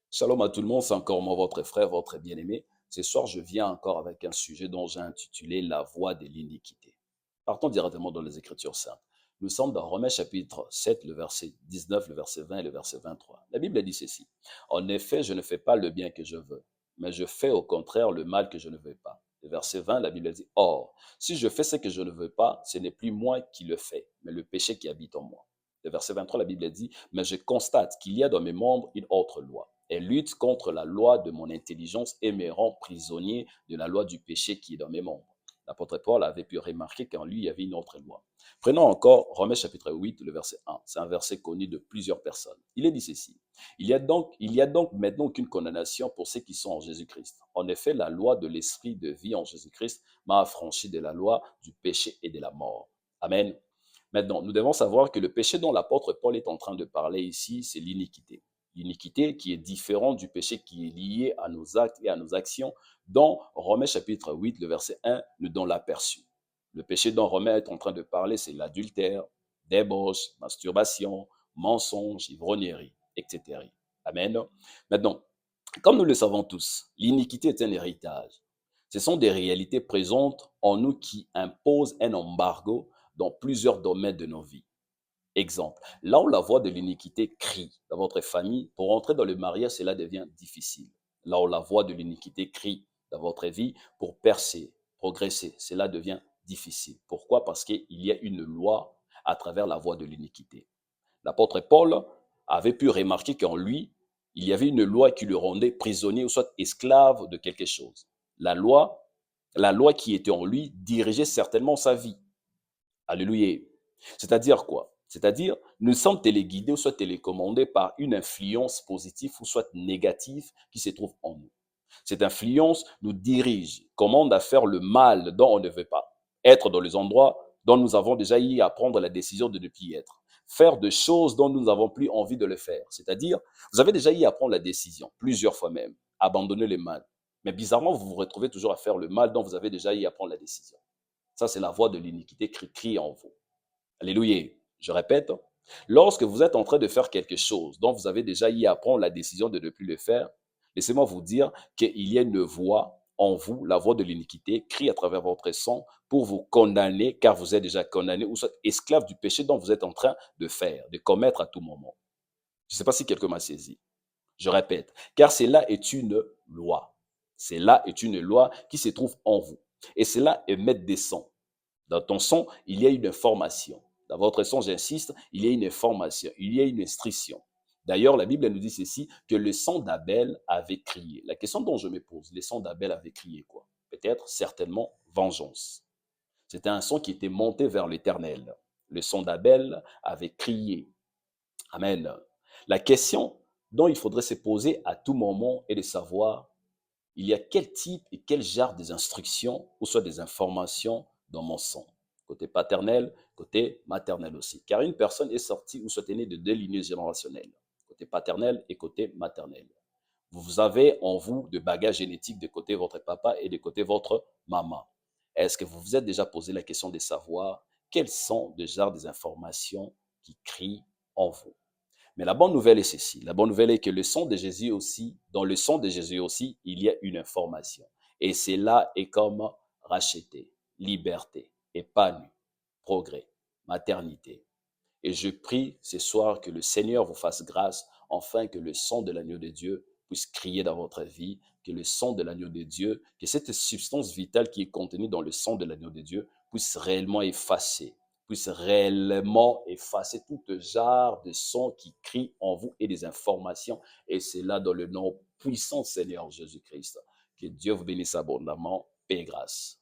Shalom à tout le monde, c'est encore moi, votre frère, votre bien-aimé. Ce soir, je viens encore avec un sujet dont j'ai intitulé La voie de l'iniquité. Partons directement dans les Écritures saintes. Nous sommes dans Romains chapitre 7, le verset 19, le verset 20 et le verset 23. La Bible dit ceci. En effet, je ne fais pas le bien que je veux, mais je fais au contraire le mal que je ne veux pas. Le verset 20, la Bible dit, Or, si je fais ce que je ne veux pas, ce n'est plus moi qui le fais, mais le péché qui habite en moi. Le verset 23, la Bible dit, mais je constate qu'il y a dans mes membres une autre loi. Elle lutte contre la loi de mon intelligence et me rend prisonnier de la loi du péché qui est dans mes membres. L'apôtre Paul avait pu remarquer qu'en lui, il y avait une autre loi. Prenons encore Romains chapitre 8, le verset 1. C'est un verset connu de plusieurs personnes. Il est dit ceci. Il y a donc maintenant aucune condamnation pour ceux qui sont en Jésus-Christ. En effet, la loi de l'esprit de vie en Jésus-Christ m'a affranchi de la loi du péché et de la mort. Amen. Maintenant, nous devons savoir que le péché dont l'apôtre Paul est en train de parler ici, c'est l'iniquité. L'iniquité qui est différente du péché qui est lié à nos actes et à nos actions, dont Romains chapitre 8, le verset 1 nous donne l'aperçu. Le péché dont Romain est en train de parler, c'est l'adultère, débauche, masturbation, mensonge, ivrognerie, etc. Amen. Maintenant, comme nous le savons tous, l'iniquité est un héritage. Ce sont des réalités présentes en nous qui imposent un embargo dans plusieurs domaines de nos vies. Exemple, là où la voix de l'iniquité crie dans votre famille, pour entrer dans le mariage, cela devient difficile. Là où la voix de l'iniquité crie dans votre vie, pour percer, progresser, cela devient difficile. Pourquoi? Parce qu'il y a une loi à travers la voix de l'iniquité. L'apôtre Paul avait pu remarquer qu'en lui, il y avait une loi qui le rendait prisonnier ou soit esclave de quelque chose. La loi, la loi qui était en lui dirigeait certainement sa vie. Alléluia. C'est-à-dire quoi? C'est-à-dire, nous sommes téléguidés ou soit télécommandés par une influence positive ou soit négative qui se trouve en nous. Cette influence nous dirige, commande à faire le mal dont on ne veut pas, être dans les endroits dont nous avons déjà eu à prendre la décision de ne plus y être, faire des choses dont nous n'avons plus envie de le faire. C'est-à-dire, vous avez déjà eu à prendre la décision, plusieurs fois même, abandonner le mal. Mais bizarrement, vous vous retrouvez toujours à faire le mal dont vous avez déjà eu à prendre la décision. Ça, c'est la voix de l'iniquité qui crie en vous. Alléluia. Je répète, lorsque vous êtes en train de faire quelque chose dont vous avez déjà eu à prendre la décision de ne plus le faire, laissez-moi vous dire qu'il y a une voix en vous, la voix de l'iniquité, crie à travers votre sang pour vous condamner, car vous êtes déjà condamné ou soit esclave du péché dont vous êtes en train de faire, de commettre à tout moment. Je ne sais pas si quelqu'un m'a saisi. Je répète, car cela est une loi. Cela est une loi qui se trouve en vous. Et cela émet des sons. Dans ton son, il y a une information. Dans votre son, j'insiste, il y a une information, il y a une instruction. D'ailleurs, la Bible nous dit ceci, que le son d'Abel avait crié. La question dont je me pose, le son d'Abel avait crié quoi? Peut-être, certainement, vengeance. C'était un son qui était monté vers l'Éternel. Le son d'Abel avait crié. Amen. La question dont il faudrait se poser à tout moment est de savoir, il y a quel type et quel genre des instructions ou soit des informations dans mon son. Côté paternel, côté maternel aussi. Car une personne est sortie ou soit née de deux lignées générationnelles. Côté paternel et côté maternel. Vous avez en vous de bagages génétiques de côté votre papa et de côté votre maman. Est-ce que vous vous êtes déjà posé la question de savoir quels sont déjà des informations qui crient en vous? Mais la bonne nouvelle est ceci. La bonne nouvelle est que le sang de Jésus aussi, dans le sang de Jésus aussi, il y a une information. Et cela est comme racheter, liberté, épargne, progrès, maternité. Et je prie ce soir que le Seigneur vous fasse grâce, afin que le sang de l'agneau de Dieu puisse crier dans votre vie, que le sang de l'agneau de Dieu, que cette substance vitale qui est contenue dans le sang de l'agneau de Dieu puisse réellement effacer tout genre de son qui crie en vous et des informations. Et c'est là dans le nom puissant Seigneur Jésus-Christ. Que Dieu vous bénisse abondamment. Paix et grâce.